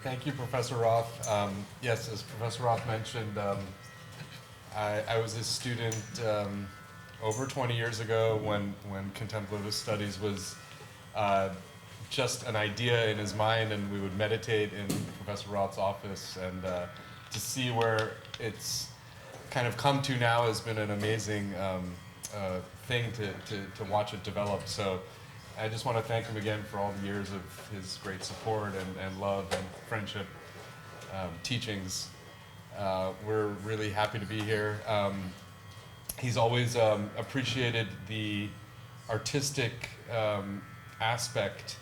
Thank you, Professor Roth. Yes, as Professor Roth mentioned, I was a student over 20 years ago when contemplative studies was just an idea in his mind, and we would meditate in Professor Roth's office, and to see where it's kind of come to now has been an amazing thing to watch it develop. So I just want to thank him again for all the years of his great support and love and friendship, teachings. We're really happy to be here. He's always appreciated the artistic aspect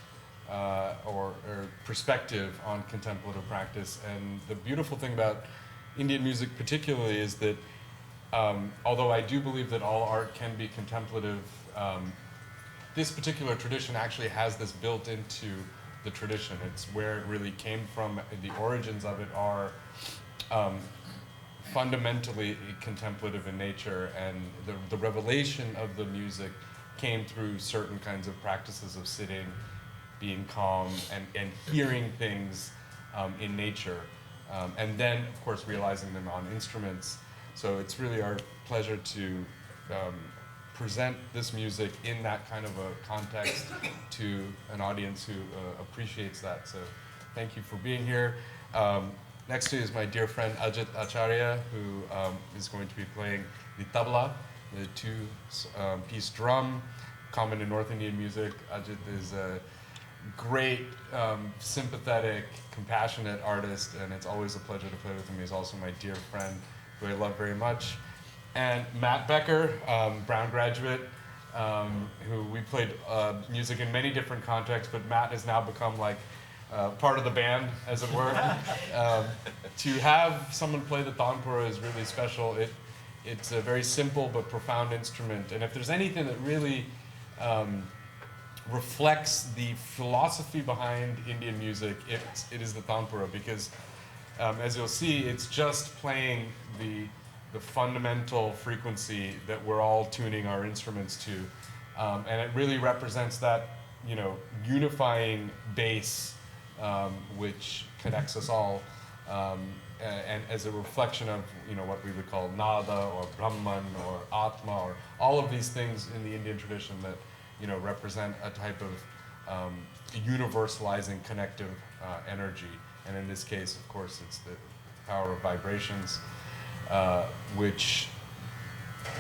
or perspective on contemplative practice. And the beautiful thing about Indian music particularly is that although I do believe that all art can be contemplative, this particular tradition actually has this built into the tradition. It's where it really came from. The origins of it are fundamentally contemplative in nature, and the revelation of the music came through certain kinds of practices of sitting, being calm, and hearing things in nature. And then, of course, realizing them on instruments. So it's really our pleasure to present this music in that kind of a context to an audience who appreciates that. So thank you for being here. Next to you is my dear friend Ajit Acharya, who is going to be playing the tabla, the two-piece drum, common in North Indian music. Ajit is a great, sympathetic, compassionate artist, and it's always a pleasure to play with him. He's also my dear friend, who I love very much. And Matt Becker, Brown graduate, who we played music in many different contexts, but Matt has now become like part of the band, as it were. To have someone play the tanpura is really special. It's a very simple but profound instrument, and if there's anything that really reflects the philosophy behind Indian music, it is the tanpura, because as you'll see, it's just playing the fundamental frequency that we're all tuning our instruments to, and it really represents that, unifying bass which connects us all, and as a reflection of what we would call nada or Brahman or Atma, or all of these things in the Indian tradition that represent a type of universalizing connective energy. And in this case, of course, it's the power of vibrations, which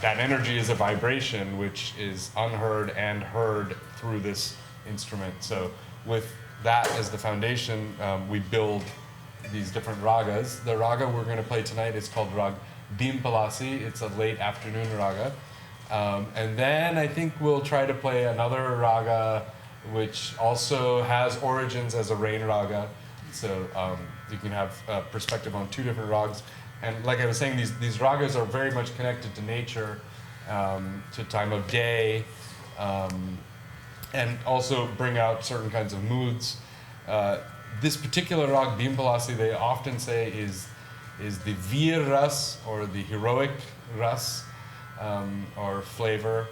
that energy is a vibration which is unheard and heard through this instrument. So with that as the foundation, we build these different ragas. The raga we're going to play tonight is called Rag Bhimpalasi. It's a late afternoon raga. And then I think we'll try to play another raga which also has origins as a rain raga. So you can have perspective on two different ragas. And like I was saying, these ragas are very much connected to nature, to time of day, and also bring out certain kinds of moods. This particular rag, Bhimpalasi, they often say is the Veer Ras, or the heroic Ras, or flavor.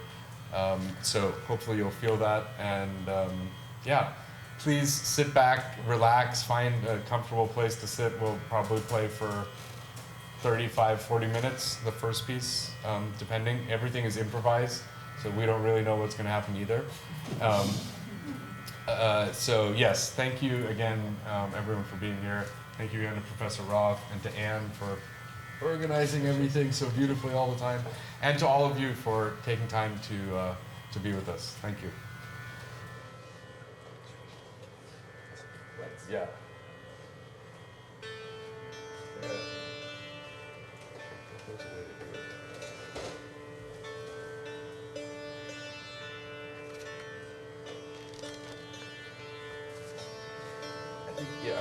So hopefully you'll feel that. And yeah, please sit back, relax, find a comfortable place to sit. We'll probably play for 35, 40 minutes, the first piece, depending. Everything is improvised, so we don't really know what's going to happen either. So yes, thank you again, everyone, for being here. Thank you again to Professor Roth and to Anne for organizing everything so beautifully all the time, and to all of you for taking time to be with us. Thank you. Yeah. Yeah.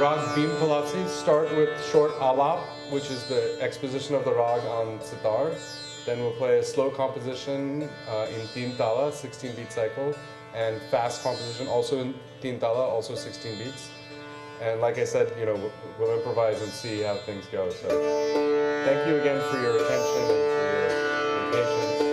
rag Bhim Palazzi start with short alap, which is the exposition of the rag on sitar. Then we'll play a slow composition in Teen Tala, 16-beat cycle, and fast composition also in Teen Tala, also 16 beats. And like I said, you know, we'll improvise and see how things go. So thank you again for your attention and for your patience.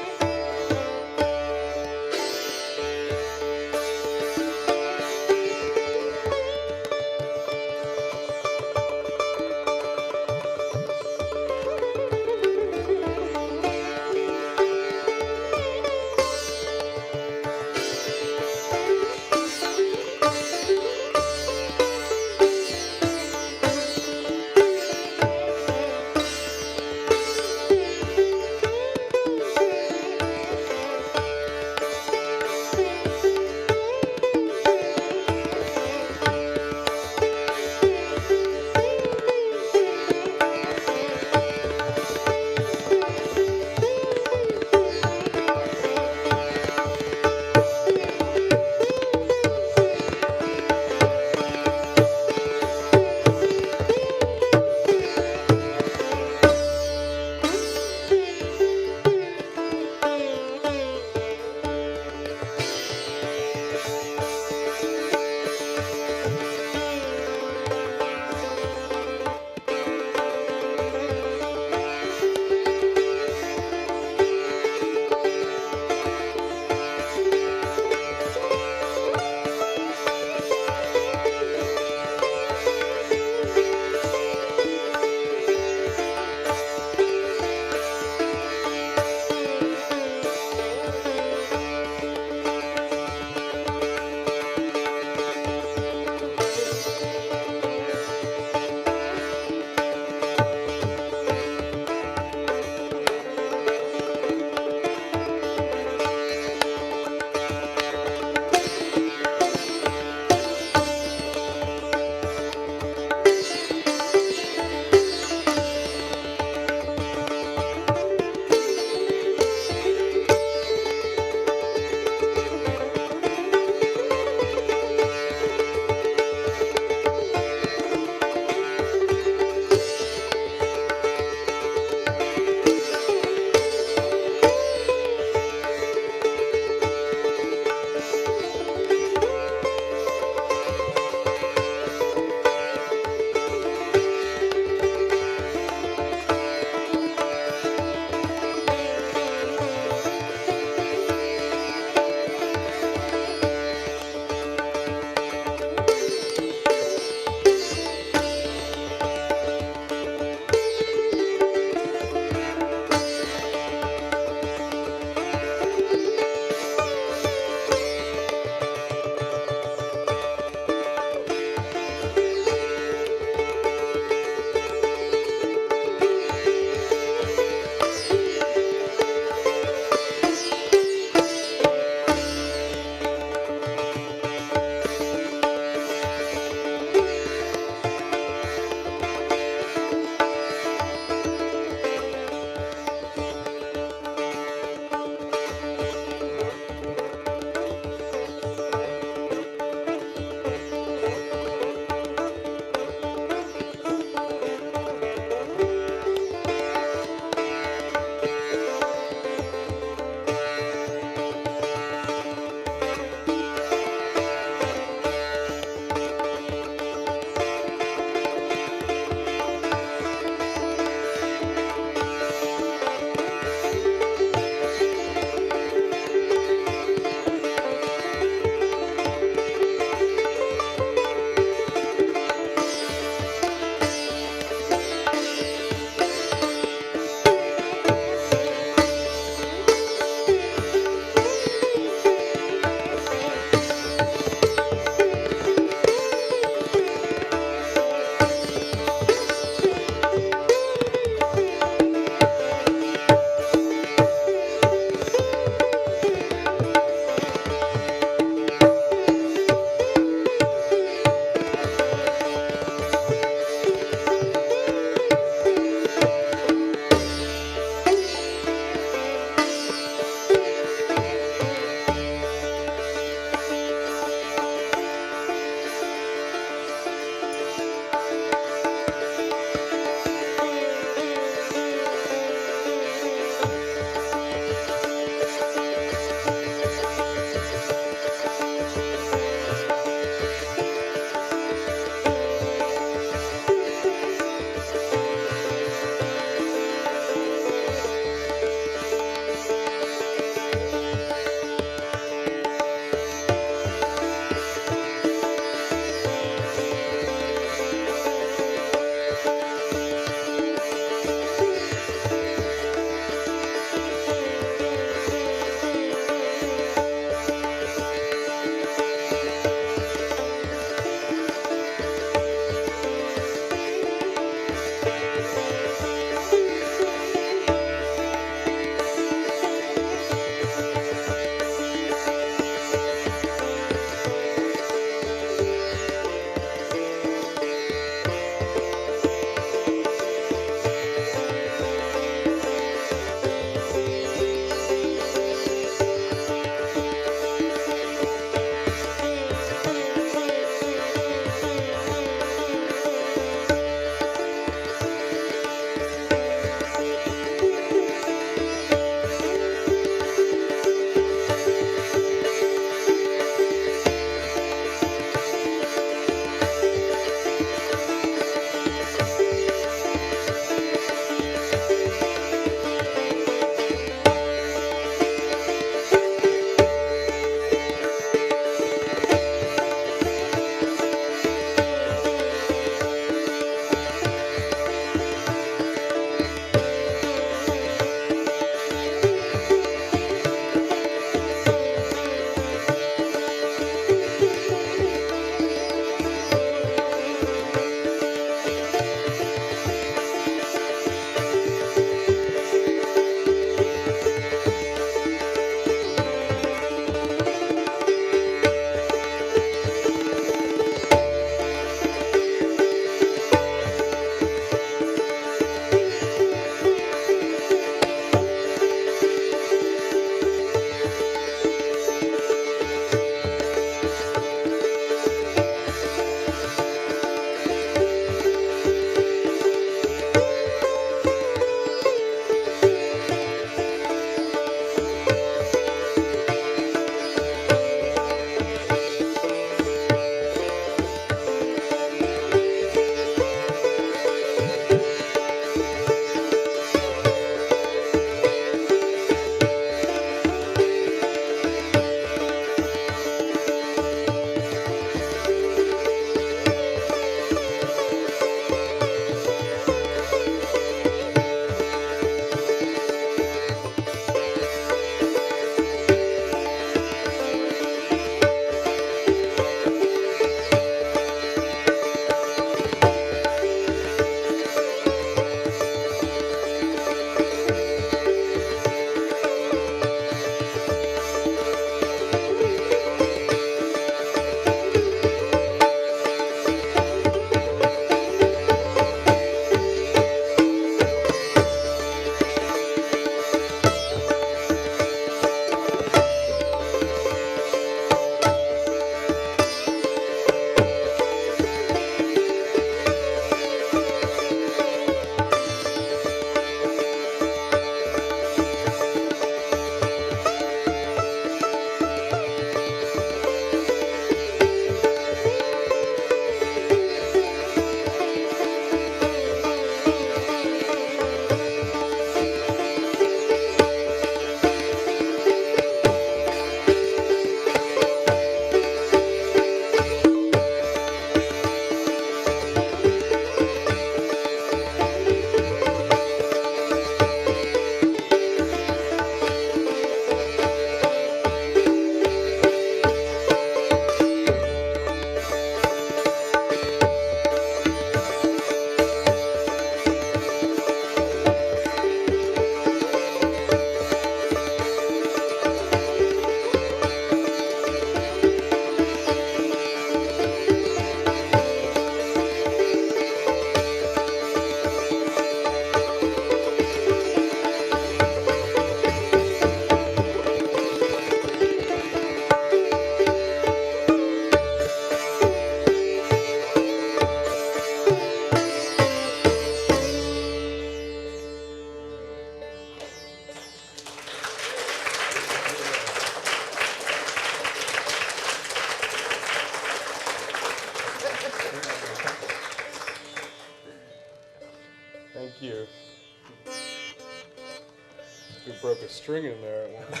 If we broke a string in there, it won't work.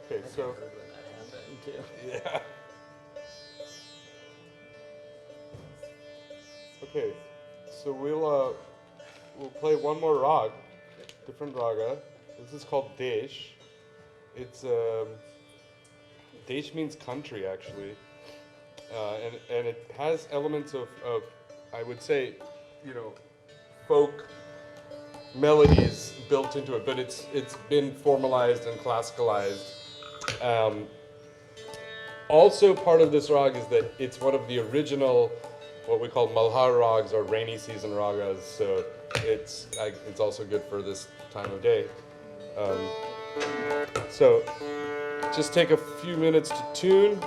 Okay, so yeah. Okay, so we'll play one more rag, different raga. This is called Desh. It's Desh means country actually, and it has elements of I would say, folk melodies built into it, but it's been formalized and classicalized. Also, part of this rag is that it's one of the original, what we call Malhar rags or rainy season ragas. So it's also good for this time of day. So just take a few minutes to tune.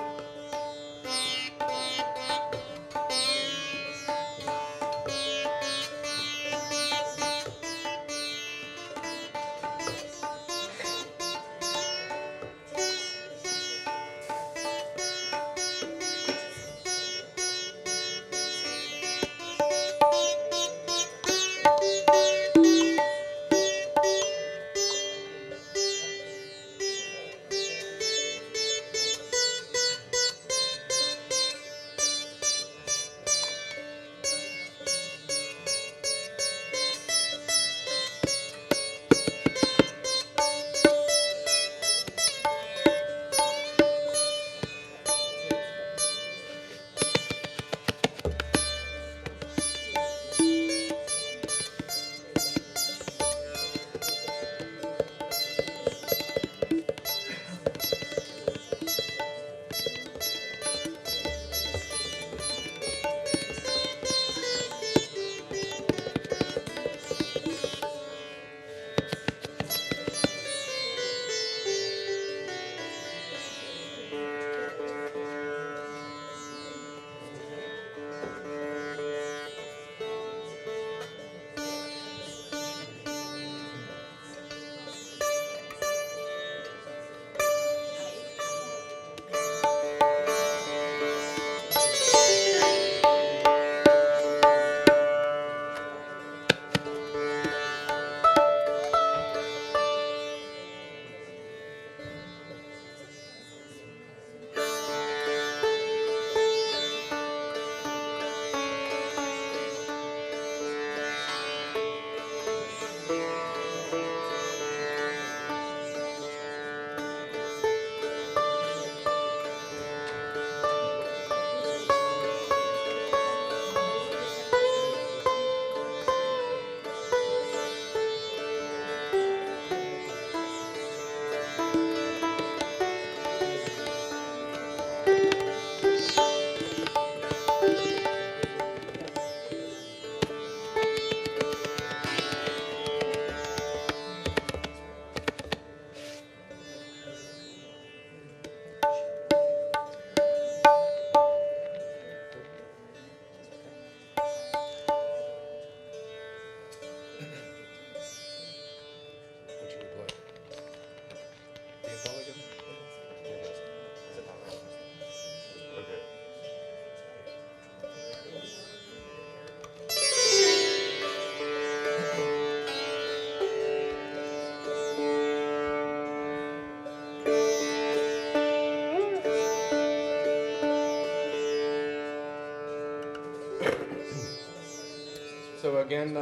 So again,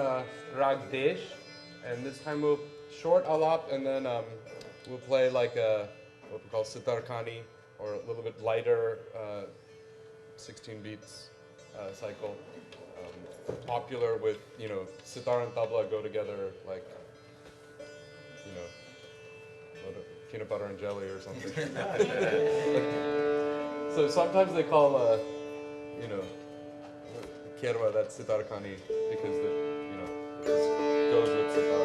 Rag Desh, and this time we'll short alap, and then we'll play like a what we call Sitar Khani, or a little bit lighter 16 beats cycle. Popular with, Sitar and Tabla go together like, peanut butter and jelly or something. So sometimes they call, Kerwa, that's Sitar Khani, because it just goes with Sitar.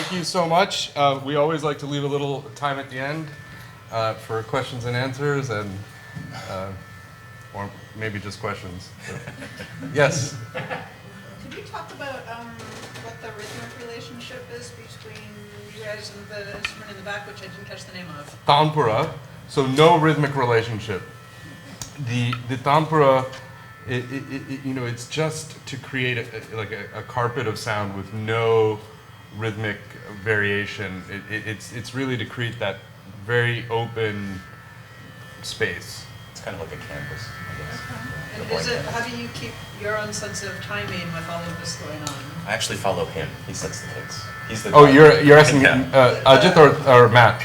thank you so much. We always like to leave a little time at the end for questions and answers, and or maybe just questions. Yes? Could you talk about what the rhythmic relationship is between you guys and the instrument in the back, which I didn't catch the name of? Tanpura, so no rhythmic relationship. The tanpura, it's just to create a carpet of sound with no rhythmic variation. It's really to create that very open space. It's kind of like a canvas, I guess. And how do you keep your own sense of timing with all of this going on? I actually follow him. He sets the kicks. He's the. Oh, you're asking Ajit or Matt?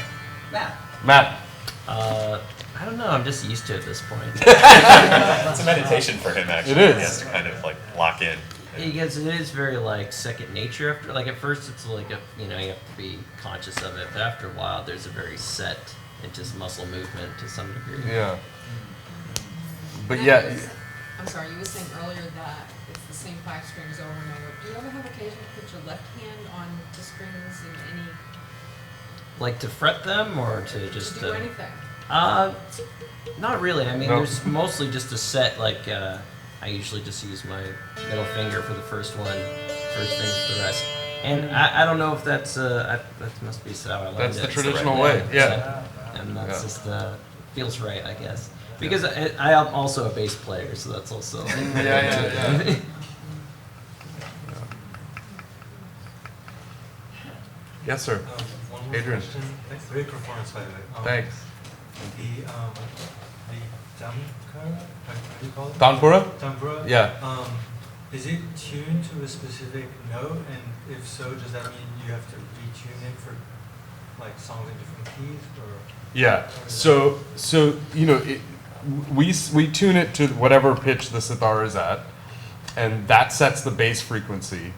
Matt. Matt. I don't know. I'm just used to it at this point. It's a meditation for him, actually. It is. He has to kind of like lock in. Because it is very like second nature. After like at first it's like you have to be conscious of it, but after a while there's a very set and just muscle movement to some degree. Yeah. But And yeah. I'm sorry, you were saying earlier that it's the same 5 strings over and over. Do you ever have occasion to put your left hand on the strings in any, Like to fret them or to just to do anything? Not really. I mean, No. there's mostly just a set. Like I usually just use my middle finger for the first one, first finger for the rest. And I don't know if that's that must be how I learned That's it. the It's traditional right way, way. yeah. And that's Yeah. just feels right, I guess. Because I am also a bass player, so that's also. Yeah. Yes, sir. One more Adrian. question. Great performance, by the way. Thanks. The Damkara, how do you call it? Tanpura? Tambura. Yeah. Is it tuned to a specific note? And if so, does that mean you have to retune it for like songs in different keys, or? Yeah. So we tune it to whatever pitch the sitar is at, and that sets the bass frequency,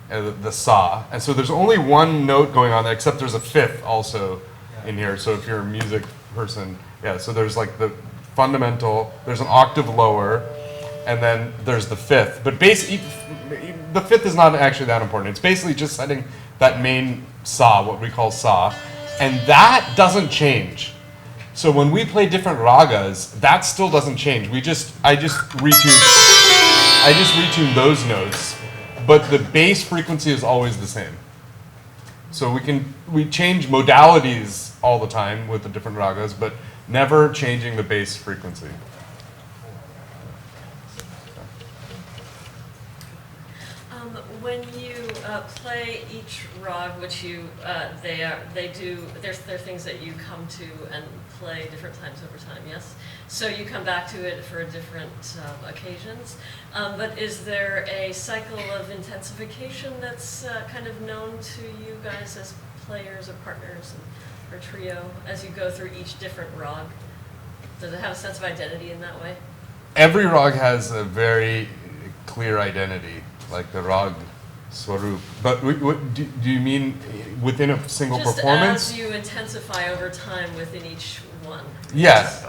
the sa. And so there's only one note going on there, except there's a fifth also in here. So if you're a music person, yeah. So there's like the fundamental. There's an octave lower, and then there's the fifth. But basically, the fifth is not actually that important. It's basically just setting that main sa, what we call sa, and that doesn't change. So when we play different ragas, that still doesn't change. I just retune those notes, but the bass frequency is always the same. So we change modalities all the time with the different ragas, but never changing the bass frequency. When you play each rag, which there are things that you come to and play different times over time, yes? So you come back to it for different occasions. But is there a cycle of intensification that's kind of known to you guys as players or partners or trio as you go through each different rag? Does it have a sense of identity in that way? Every rag has a very clear identity, like the rag swarup. But do you mean within a single Just performance? as you intensify over time within each one. Yes.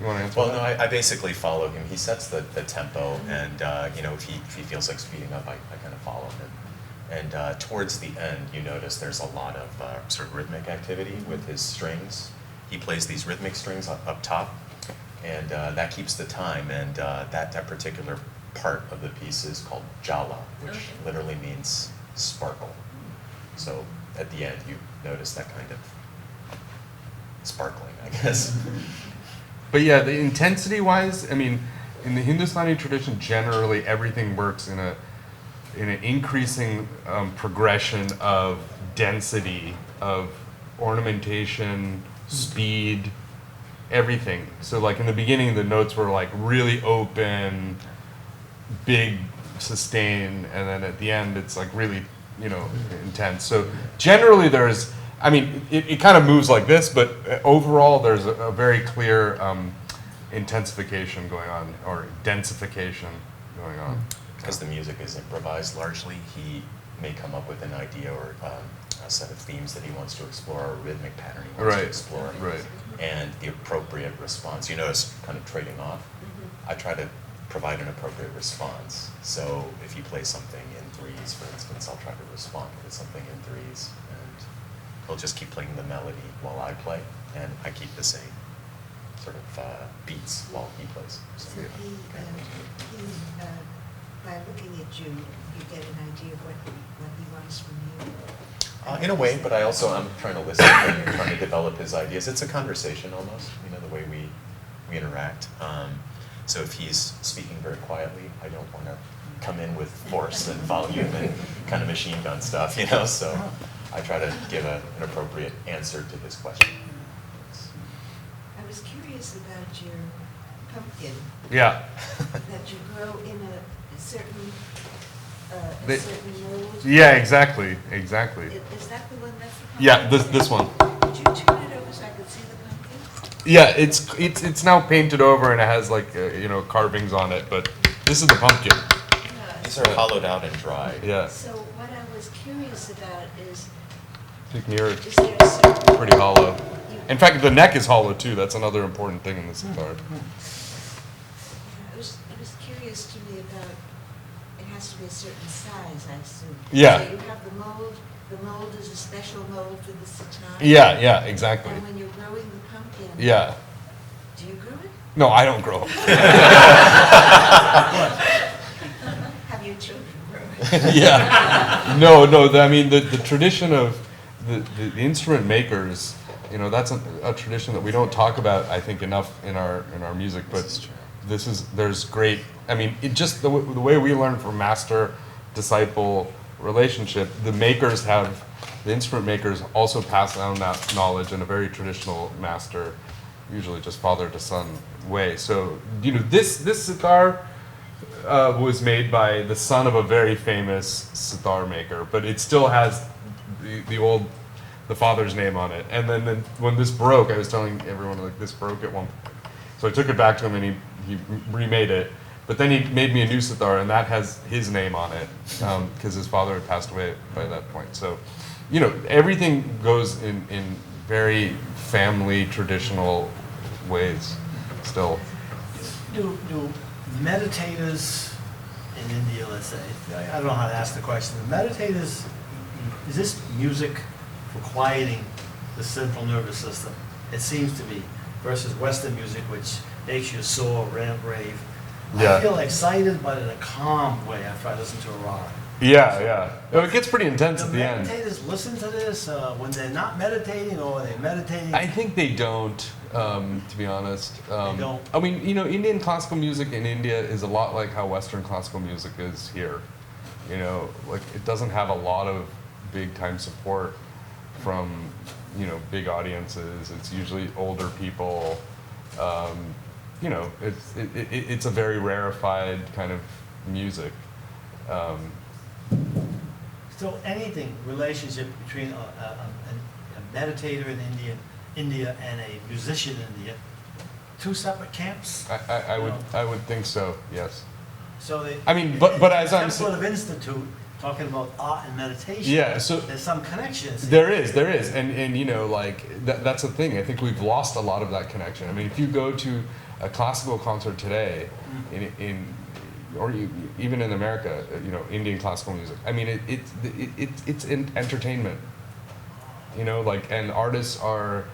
You want to answer? Well, no, I basically follow him. He sets the tempo, and if he feels like speeding up, I kind of follow him. And towards the end, you notice there's a lot of sort of rhythmic activity with his strings. He plays these rhythmic strings up top, and that keeps the time. And that particular part of the piece is called jala, which literally means sparkle. So at the end, you notice that kind of sparkling, I guess. But yeah, the intensity-wise, I mean, in the Hindustani tradition, generally everything works in an increasing progression of density, of ornamentation, speed, everything. So like in the beginning, the notes were like really open, big sustain, and then at the end, it's like really, intense. So generally it kind of moves like this, but overall there's a very clear intensification going on, or densification going on. Because the music is improvised largely, he may come up with an idea or a set of themes that he wants to explore, or a rhythmic pattern he wants to explore. Right. And the appropriate response. You notice kind of trading off. I try to provide an appropriate response. So if you play something in threes, for instance, I'll try to respond with something in threes, and he'll just keep playing the melody while I play, and I keep the same sort of beats while he plays. So by looking at you, you get an idea of what he wants from you. In a way, but I'm trying to listen and trying to develop his ideas. It's a conversation almost, the way we interact. So if he's speaking very quietly, I don't want to come in with force and volume and kind of machine gun stuff, so I try to give an appropriate answer to his question. I was curious about your pumpkin, Yeah. that you grow in a certain They- certain mold. Yeah, exactly. Is that the one, that's the pumpkin? Yeah, this one. Could you turn it over so I could see the pumpkin? Yeah, it's now painted over and it has carvings on it, but this is the pumpkin. These are hollowed out and dried. Yeah. So what I was curious about is Take near it. there a certain... Pretty hollow. In fact, the neck is hollow too. That's another important thing in the sitar. It was curious to me about, it has to be a certain size, I assume. Yeah. So you have the mold is a special mold for the sitar? Yeah, exactly. And when you're growing the pumpkin, Yeah. do you grow it? No, I don't grow. Have your children grow it? Yeah. No. I mean, the tradition of the instrument makers, that's a tradition that we don't talk about, I think, enough in our music. But there's great. I mean, it just the way we learn from master disciple relationship. The instrument makers also pass down that knowledge in a very traditional master, usually just father to son way. So this sitar was made by the son of a very famous sitar maker, but it still has the father's name on it. And then when this broke, I was telling everyone this broke at one point. So I took it back to him and he remade it. But then he made me a new sitar, and that has his name on it because his father had passed away by that point. So, everything goes in very family traditional ways still. Do meditators in India, let's say, I don't know how to ask the question, the meditators, is this music for quieting the central nervous system? It seems to be, versus Western music, which makes you soar, rave. Yeah. I feel excited, but in a calm way after I listen to a raga. Yeah. It gets pretty intense Do at the end. meditators listen to this when they're not meditating, or are they meditating? I think they don't, to be honest. They don't? I mean, Indian classical music in India is a lot like how Western classical music is here. It doesn't have a lot of big time support from, big audiences. It's usually older people. It's a very rarefied kind of music. So anything, relationship between a meditator in India and a musician in India, two separate camps? I would think so. Yes. So they. I mean, but as I'm some sort of institute talking about art and meditation. Yeah. So there's some connections. there is, and that's the thing. I think we've lost a lot of that connection. I mean, if you go to a classical concert today, even in America, Indian classical music. I mean, it's entertainment. And artists are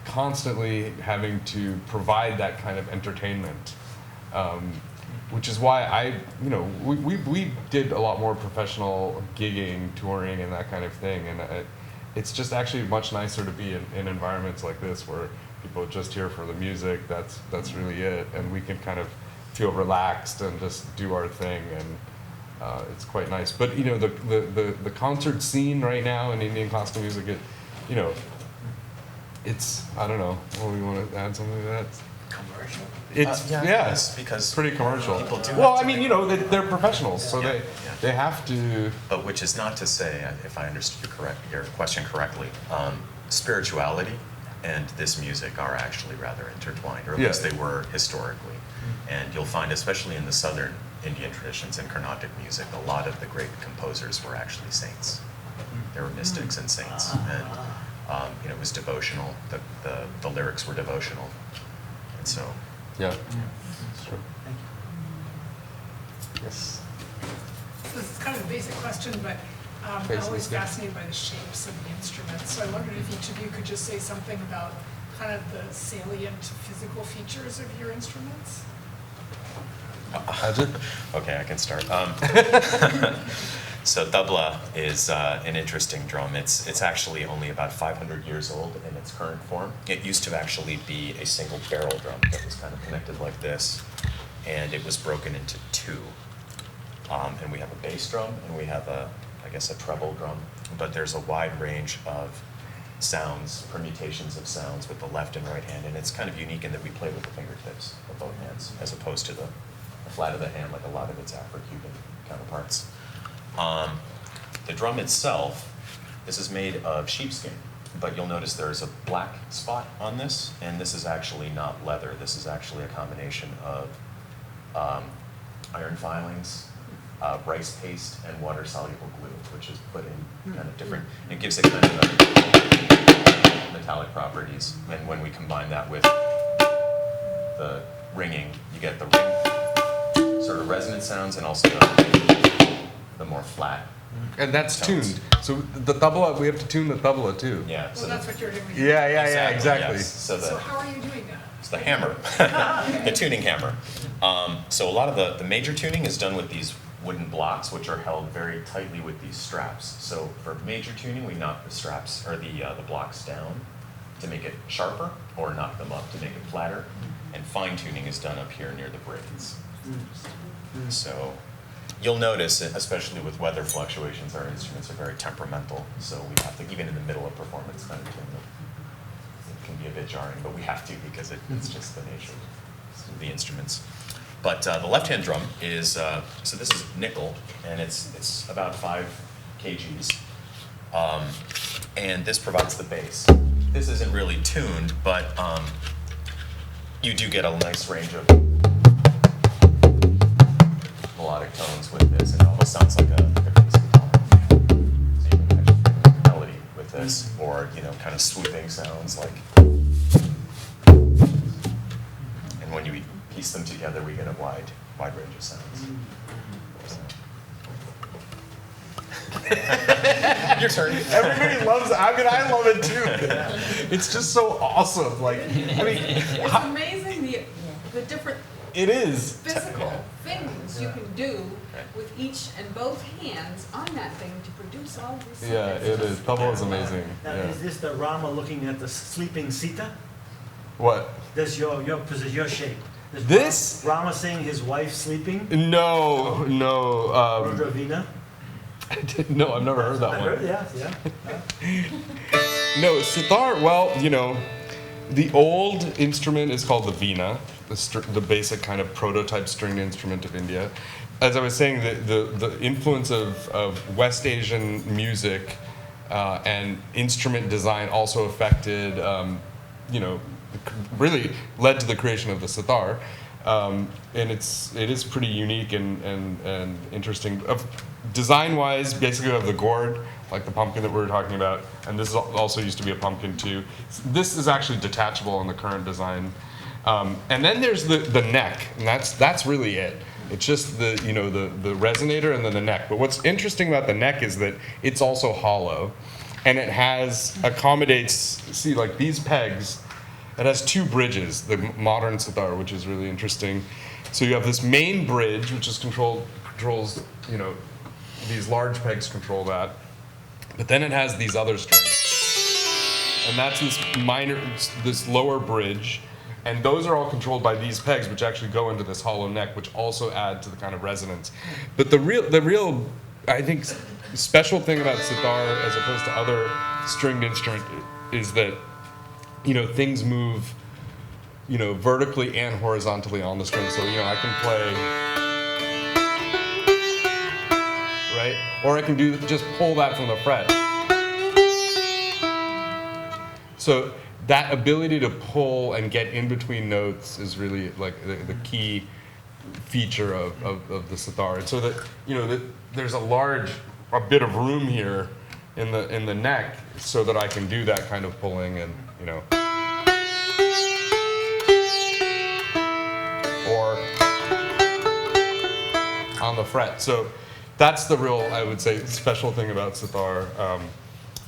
constantly having to provide that kind of entertainment, which is why we did a lot more professional gigging, touring, and that kind of thing. And it's just actually much nicer to be in environments like this where people are just here for the music. That's really it, and we can kind of feel relaxed and just do our thing, and it's quite nice. But the concert scene right now in Indian classical music, it's I don't know. Well, we want to add something to that. Commercial. It's yes, because pretty commercial. people do Well, have I to mean, they're professionals, so Yeah. they have to. But which is not to say, if I understood your question correctly, spirituality and this music are actually rather intertwined, or at least they were historically. And you'll find, especially in the southern Indian traditions in Carnatic music, a lot of the great composers were actually saints. They were mystics and saints, and it was devotional. The lyrics were devotional, and so. Yeah. That's true. Thank you. Yes. This is kind of a basic question, but I'm always fascinated by the shapes of the instruments. So I wondered if each of you could just say something about kind of the salient physical features of your instruments. Ajit? Okay, I can start. So tabla is an interesting drum. It's actually only about 500 years old in its current form. It used to actually be a single barrel drum that was kind of connected like this, and it was broken into two. And we have a bass drum, and we have I guess a treble drum, but there's a wide range of sounds, permutations of sounds with the left and right hand, and it's kind of unique in that we play with the fingertips of both hands, as opposed to the flat of the hand like a lot of its Afro-Cuban counterparts. The drum itself, this is made of sheepskin, but you'll notice there's a black spot on this, and this is actually not leather. This is actually a combination of iron filings, rice paste, and water-soluble glue, which is put in kind of different, it gives it kind of metallic properties. And when we combine that with the ringing, you get the ring sort of resonant sounds, and also the more flat. And that's tones. tuned. So the tabla, we have to tune the tabla too. Yeah. Well, that's what you're doing. Yeah, exactly. Yes. So how are you doing that? It's the hammer, the tuning hammer. So a lot of the major tuning is done with these wooden blocks, which are held very tightly with these straps. So for major tuning, we knock the straps or the blocks down to make it sharper, or knock them up to make it flatter. And fine tuning is done up here near the braids. So you'll notice, especially with weather fluctuations, our instruments are very temperamental. So we have to, even in the middle of performance, kind of tune them. It can be a bit jarring, but we have to because it's just the nature of the instruments. But the left-hand drum is, so this is nickel, and it's about 5 kgs. And this provides the bass. This isn't really tuned, but you do get a nice range of melodic tones with this. It almost sounds like a bass guitar. So you can actually make a melody with this, or kind of swooping sounds like. And when you piece them together, we get a wide range of sounds. Your turn. Everybody loves it. I mean, I love it too. It's just so awesome. Like, I mean, It's amazing the different it is. physical things you can do with each and both hands on that thing to produce all this. Yeah, it is. Tabla is amazing. Now, Yeah. is this the Rama looking at the sleeping Sita? What? That's your position, your shape. Is This? Rama seeing his wife sleeping? No. Rudravina? No, I've never heard that I one. heard, yeah. No, sitar, well, the old instrument is called the veena, the basic kind of prototype stringed instrument of India. As I was saying, the influence of West Asian music and instrument design also affected, really led to the creation of the sitar. And it is pretty unique and interesting. Design-wise, basically, we have the gourd, like the pumpkin that we were talking about, and this is also used to be a pumpkin too. This is actually detachable in the current design. And then there's the neck, and that's really it. It's just the resonator and then the neck. But what's interesting about the neck is that it's also hollow, and it accommodates. See, like these pegs. It has 2 bridges, the modern sitar, which is really interesting. So you have this main bridge, which is controls, these large pegs control that. But then it has these other strings. And that's this lower bridge. And those are all controlled by these pegs, which actually go into this hollow neck, which also add to the kind of resonance. But the real, I think, special thing about sitar, as opposed to other stringed instrument, is that things move, vertically and horizontally on the string. So, I can play, right? Or I can just pull that from the fret. So that ability to pull and get in between notes is really like the key feature of the sitar. And so that, there's a bit of room here in the neck so that I can do that kind of pulling and, or on on the fret. So that's the real, I would say, special thing about sitar.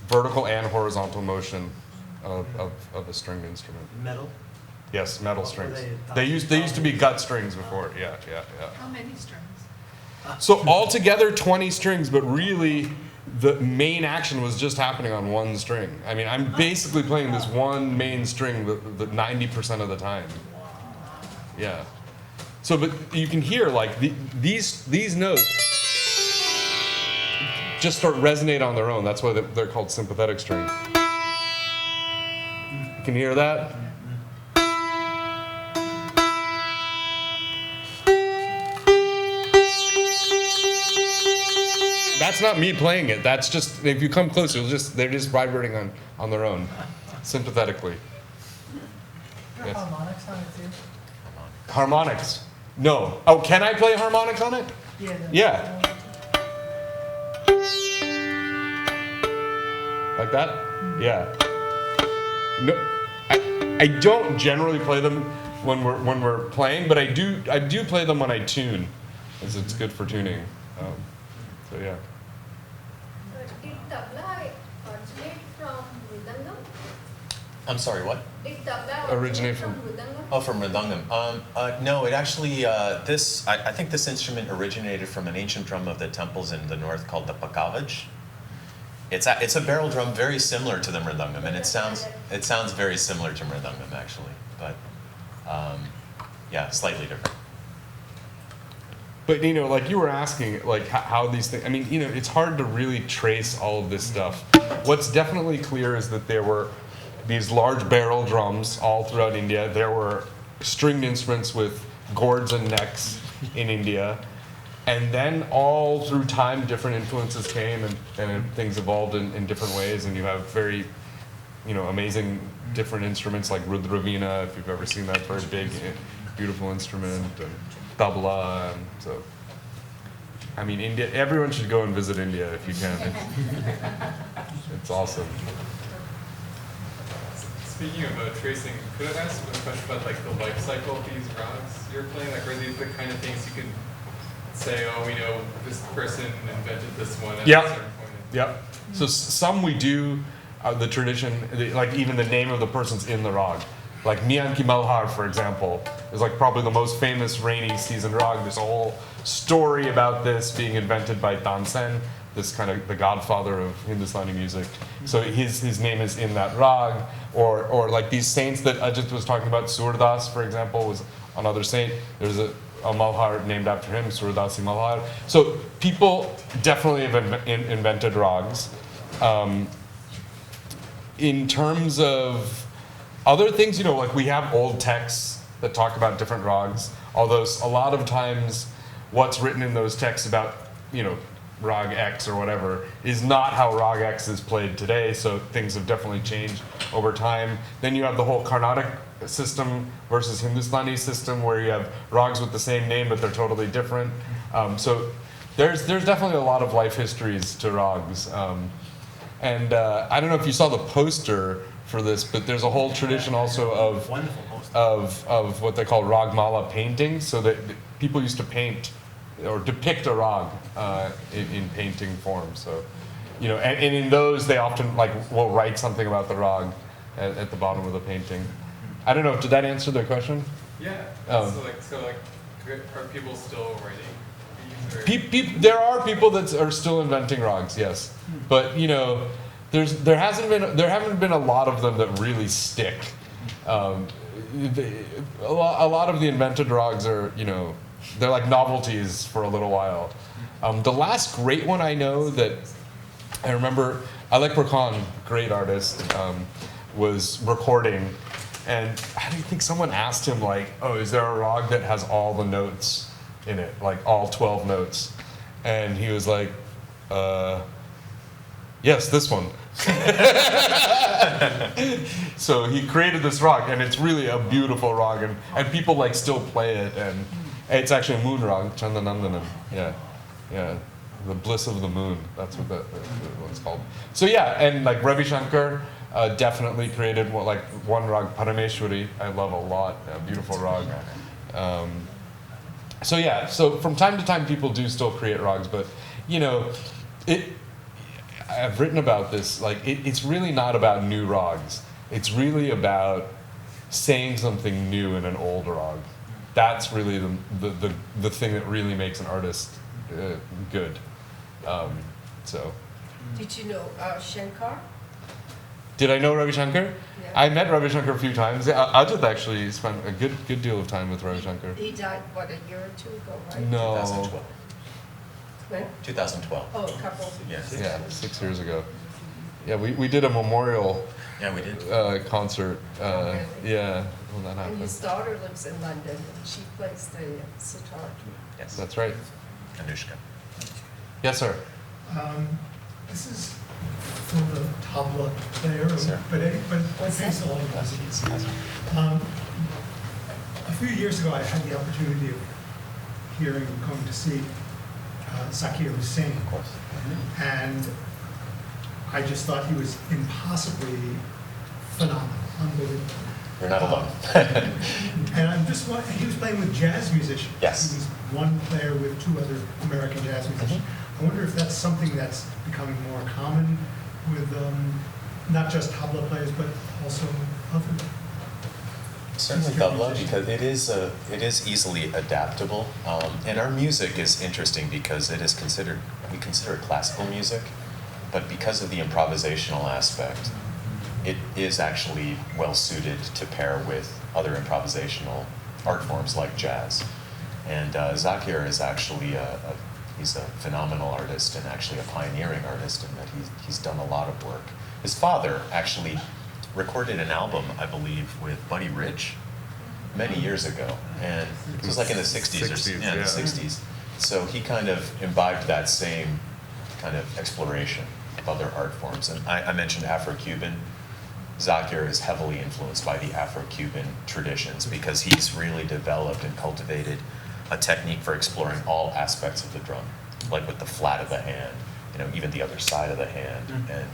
Vertical and horizontal motion of a stringed instrument. Metal? Yes, metal What were strings. they? They used to be gut strings before. Yeah. How many strings? So altogether 20 strings, but really the main action was just happening on one string. I mean, I'm basically playing this one main string the 90% of the time. Yeah. So, but you can hear like these notes just start resonate on their own. That's why they're called sympathetic strings. You can hear that? That's not me playing it. That's just, if you come closer, they're just vibrating on their own, sympathetically. Yes. Harmonics on it too? Harmonics. No. Oh, can I play harmonics on it? Yeah. Like that? Yeah. No, I don't generally play them when we're playing, but I do play them when I tune, as it's good for tuning. So yeah. Did tabla originate from mridangam? I'm sorry, what? Did tabla Originate from- mridangam? Oh, from mridangam. No, it actually, I think this instrument originated from an ancient drum of the temples in the north called the pakavaj. It's a barrel drum very similar to the mridangam, and it sounds very similar to mridangam actually, but yeah, slightly different. But like you were asking, like how these things. I mean, it's hard to really trace all of this stuff. What's definitely clear is that there were these large barrel drums all throughout India. There were stringed instruments with gourds and necks in India. And then all through time, different influences came and things evolved in different ways. And you have very, amazing different instruments like Rudravina, if you've ever seen that, very big, beautiful instrument, and tabla. And so, I mean, India, everyone should go and visit India if you can. It's awesome. Speaking of tracing, could I ask a question about like the life cycle of these ragas you're playing? Like, are these the kind of things you can say, oh, we know this person invented this one at a certain point? Yep. So some we do, the tradition, like even the name of the person's in the rag. Like Miyan Ki Malhar, for example, is like probably the most famous rainy season rag. There's a whole story about this being invented by Tansen, this kind of the godfather of Hindustani music. So his name is in that rag. Or like these saints that Ajit was talking about, Surdas, for example, was another saint. There's a Malhar named after him, Surdasi Malhar. So people definitely have invented rags. In terms of other things, like we have old texts that talk about different rags, although a lot of times what's written in those texts about, rag X or whatever is not how rag X is played today, so things have definitely changed over time. Then you have the whole Carnatic system versus Hindustani system where you have rags with the same name but they're totally different. So there's definitely a lot of life histories to rags. And I don't know if you saw the poster for this, but there's a whole tradition also of what they call ragmala painting, so that people used to paint or depict a rag in painting form. So, and in those they often will write something about the rag at the bottom of the painting. I don't know. Did that answer the question? Yeah. Are people still writing these? There are people that are still inventing rags, yes, but there haven't been a lot of them that really stick. A lot of the invented rags are they're like novelties for a little while. The last great one I know that I remember, Alec Burkhan, great artist, was recording, and I think someone asked him is there a rag that has all the notes in it, like all 12 notes? And he was like, yes, this one. So he created this rag, and it's really a beautiful rag, and people still play it, and it's actually a moon rag, Chandanandanam. Yeah. The bliss of the moon. That's what that one's called. So yeah, and Ravi Shankar definitely created one rag, Parameshwari. I love a lot. A beautiful rag. So yeah, so from time to time people do still create rags, but you know, I've written about this, like it's really not about new rags. It's really about saying something new in an old rag. That's really the thing that really makes an artist good. So. Did you know Shankar? Did I know Ravi Shankar? Yeah. I met Ravi Shankar a few times. Ajit actually spent a good deal of time with Ravi Shankar. He died, what, a year or two ago, right? No. 2012. When? 2012. Oh, a couple. Yes. Yeah, 6 years ago. Yeah, we did a memorial Yeah, we did. concert. Really? Yeah, when that And happened. his daughter lives in London, and she plays the sitar. Yes. That's right. Anushka. Yes, sir. This is for the tabla player, Sir. but thanks to all of us. A few years ago, I had the opportunity of going to see Zakir Hussain. Of course. And I just thought he was impossibly phenomenal, unbelievable. You're not alone. And I'm just wondering, he was playing with jazz musicians. Yes. He was one player with two other American jazz musicians. I wonder if that's something that's becoming more common with not just tabla players, but also other. Certainly instrument tabla, musicians. because it is easily adaptable, and our music is interesting because we consider it classical music, but because of the improvisational aspect, it is actually well suited to pair with other improvisational art forms like jazz. And Zakir is actually he's a phenomenal artist and actually a pioneering artist in that he's done a lot of work. His father actually recorded an album, I believe, with Buddy Rich many years ago, and it was like in the 60s, or 60s, yeah, yeah. the 60s. So he kind of imbibed that same kind of exploration of other art forms. And I mentioned Afro-Cuban. Zakir is heavily influenced by the Afro-Cuban traditions because he's really developed and cultivated a technique for exploring all aspects of the drum, like with the flat of the hand, even the other side of the hand, and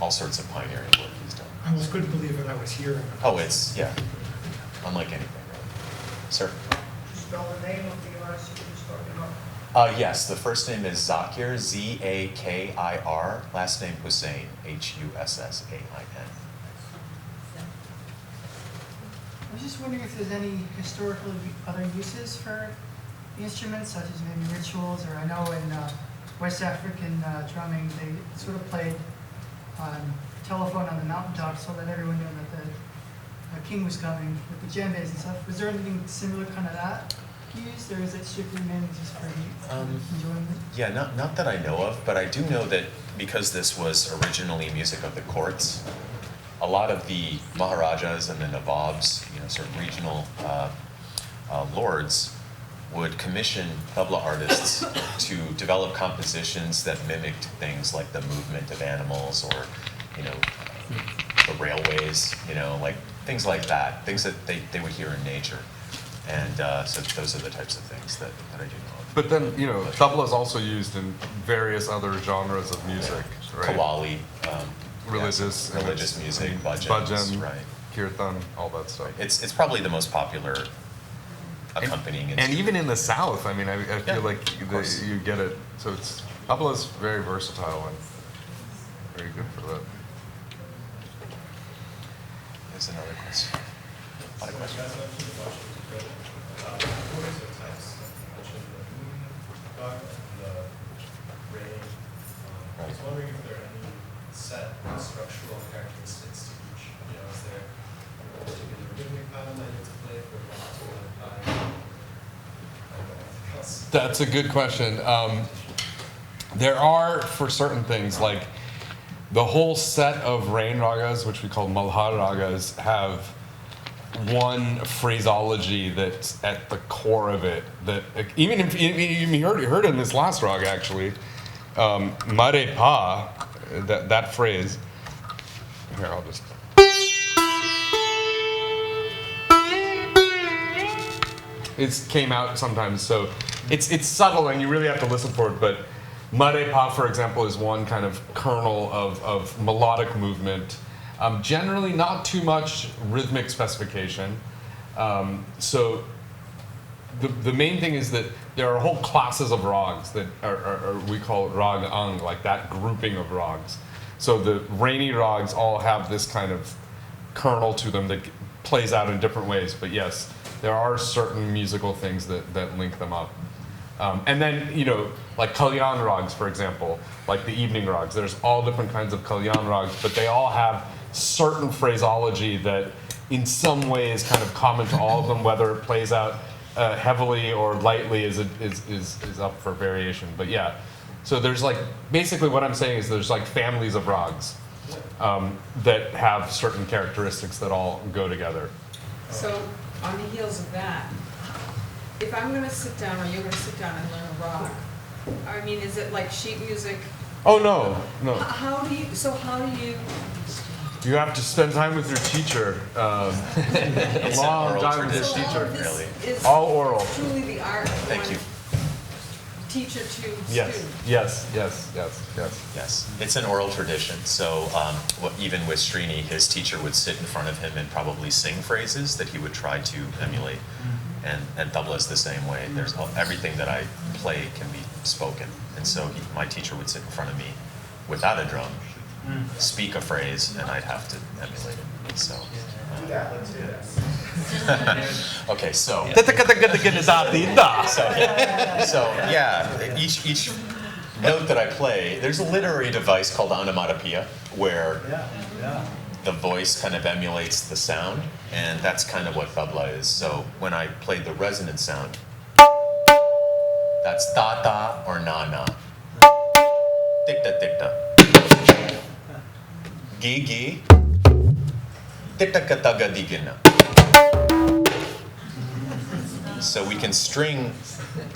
all sorts of pioneering work he's done. I almost couldn't believe what I was hearing. Oh, it's, yeah, unlike anything, really. Sir? Spell the name of the artist you were just talking about. Yes, the first name is Zakir, Zakir, last name Hussain, Hussain. I was just wondering if there's any historical other uses for the instruments, such as maybe rituals, or I know in West African drumming, they sort of played on telephone on the mountaintop so that everyone knew that the king was coming with the djembes and stuff. Was there anything similar kind of that used, or is it strictly mainly just for enjoyment? Yeah, not that I know of, but I do know that because this was originally music of the courts, a lot of the Maharajas and the Nawabs, sort of regional lords, would commission tabla artists to develop compositions that mimicked things like the movement of animals or, the railways, like things like that, things that they would hear in nature. And so those are the types of things that I do know of. But then, tabla is also used in various other genres of music, right? Qawwali, Religious music, bhajans, bhajan, right. kirtan, all that stuff. It's probably the most popular accompanying And instrument. even in the South, I mean, I feel Yeah, like of course. you get it. So tabla is very versatile and very good for that. There's another question. A lot of questions. I was wondering if there are any set structural characteristics to each. Is there a particular rhythmic pattern that you have to play for one particular time? Anything else? That's a good question. There are, for certain things, like the whole set of rain ragas, which we call malhar ragas, have one phraseology that's at the core of it. That even if you heard it in this last raga actually, mare pa, that phrase. Here, I'll just. It came out sometimes, so it's subtle and you really have to listen for it. But mare pa, for example, is one kind of kernel of melodic movement. Generally, not too much rhythmic specification. So the main thing is that there are whole classes of rags that are we call rag ang, like that grouping of rags. So the rainy rags all have this kind of kernel to them that plays out in different ways. But yes, there are certain musical things that link them up. And then, you know, like kalyan rags, for example, like the evening rags. There's all different kinds of kalyan rags, but they all have certain phraseology that in some way is kind of common to all of them, whether it plays out heavily or lightly is up for variation. But yeah, so there's like, basically what I'm saying is there's like families of rags that have certain characteristics that all go together. So on the heels of that, if I'm going to sit down or you're going to sit down and learn a rag, I mean, is it like sheet music? Oh, no, no. How do you, You have to spend time with your teacher, a long time with your teacher. is all oral. Truly the art of Thank you. teacher to Yes, student. Yes, it's an oral tradition. So even with Srini, his teacher would sit in front of him and probably sing phrases that he would try to emulate. And tabla is the same way. There's everything that I play can be spoken. And so my teacher would sit in front of me without a drum, speak a phrase, and I'd have to emulate it. So. Okay, so yeah, each note that I play, there's a literary device called onomatopoeia where the voice kind of emulates the sound, and that's kind of what tabla is. So when I played the resonant sound, that's ta ta or na na, tikta tikta, gi gi, tikta kataga digina. So we can string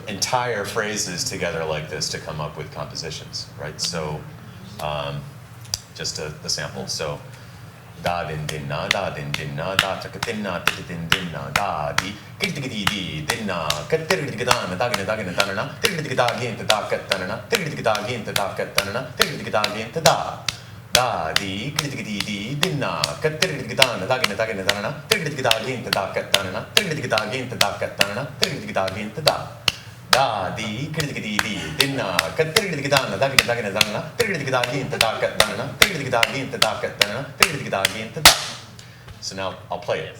entire phrases together like this to come up with compositions, right? So just a sample. So da din din na da din din na da ta din na ta din din na da di ki di di din na ka ti di da na da gina da na ti di da gin ta da ka ta na ti di da gin ta da ka ta na ti di da gin ta da di ki di din na ka ti di da na da gina da na ti di da gin ta da ka ta na ti di da gin ta da ka ta na ti di da gin ta da di ki di din na ka ti di da na da gina da na ti di da gin ta da ka ta na ti di da gin ta da ka ta na ti di da gin ta da. So now I'll play it.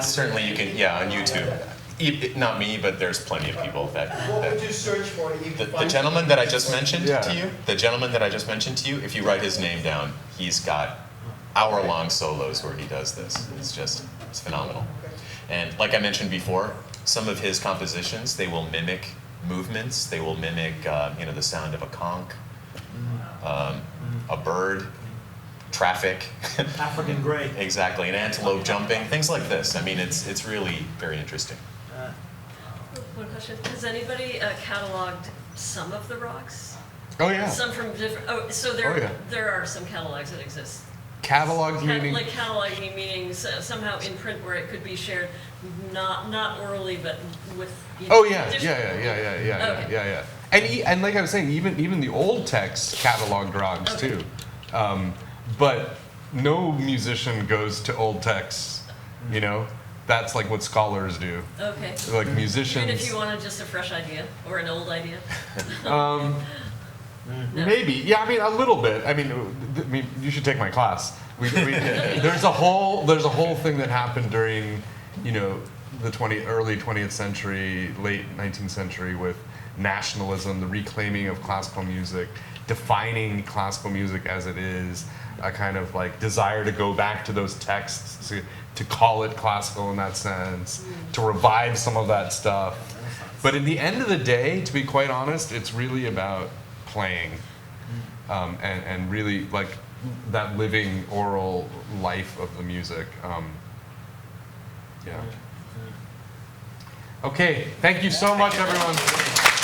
Certainly you can, on YouTube. Not me, but there's plenty of people that. What would you search for? The gentleman that I just mentioned to you, if you write his name down, he's got hour-long solos where he does this. It's phenomenal. And like I mentioned before, some of his compositions, they will mimic movements. They will mimic, the sound of a conch, a bird, traffic. African gray. Exactly, an antelope jumping, things like this. I mean, it's really very interesting. One question: has anybody cataloged some of the rocks? Oh yeah. Some from different. Oh, so there are some catalogs that exist. Catalog meaning? Like cataloging meaning somehow in print where it could be shared, not orally, but with. Oh yeah. And like I was saying, even the old text cataloged rags too. But no musician goes to old texts, That's like what scholars do. Okay. Like musicians. Even if you wanted just a fresh idea or an old idea. Maybe. Yeah, I mean a little bit. I mean you should take my class. There's a whole thing that happened during, the early 20th century, late 19th century with nationalism, the reclaiming of classical music, defining classical music as it is, a kind of like desire to go back to those texts, to call it classical in that sense, to revive some of that stuff. But in the end of the day, to be quite honest, it's really about playing, and really like that living oral life of the music. Yeah. Okay, thank you so much, everyone.